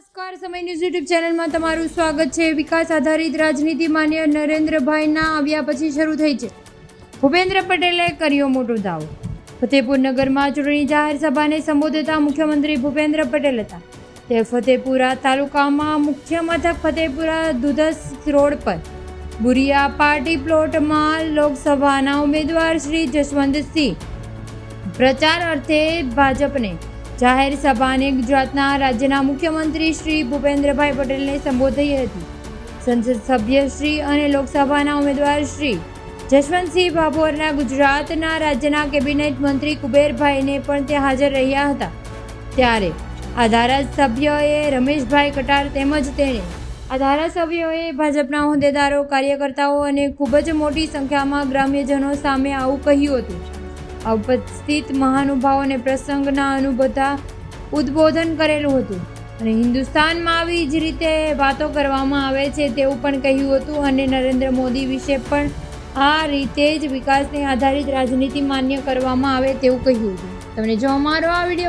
નમસ્કાર, સમય news YouTube ચેનલમાં તમારું સ્વાગત છે। વિકાસ આધારિત રાજનીતિ માન્ય નરેન્દ્રભાઈના આવ્યા પછી શરૂ થઈ છે। ભૂપેન્દ્ર પટેલે કર્યો મોટો દાવો। ફતેપુર નગરમાં ચૂંટણી જાહેર સભાને સંબોધતા મુખ્યમંત્રી ભૂપેન્દ્ર પટેલ હતા। તે ફતેપુરા તાલુકામાં મુખ્ય મથક ફતેપુરા દુધસ રોડ પર બુરિયા પાર્ટી પ્લોટમાં લોકસભાના ઉમેદવાર શ્રી જશવંતસિંહ પ્રચાર અર્થે ભાજપને જાહેર સભાને ગુજરાતના રાજ્યના મુખ્યમંત્રી શ્રી ભૂપેન્દ્રભાઈ પટેલને સંબોધી હતી। સંસદ સભ્ય શ્રી અને લોકસભાના ઉમેદવાર શ્રી જશવંતસિંહ ભાભોરના ગુજરાતના રાજ્યના કેબિનેટ મંત્રી કુબેરભાઈને પણ તે હાજર રહ્યા હતા। ત્યારે આ ધારાસભ્યોએ રમેશભાઈ કટાર તેમજ આ ધારાસભ્યોએ ભાજપના હોદ્દેદારો, કાર્યકર્તાઓ અને ખૂબ જ મોટી સંખ્યામાં ગ્રામ્યજનો સામે આવું કહ્યું હતું। ઉપસ્થિત મહાનુભાવોને પ્રસંગના અનુભવતા ઉદ્બોધન કરેલું હતું અને હિન્દુસ્તાનમાં આવી જ રીતે વાતો કરવામાં આવે છે તેવું પણ કહ્યું હતું અને નરેન્દ્ર મોદી વિશે પણ આ રીતે જ વિકાસને આધારિત રાજનીતિ માન્ય કરવામાં આવે તેવું કહ્યું હતું। તમને જો અમારો આ વિડીયો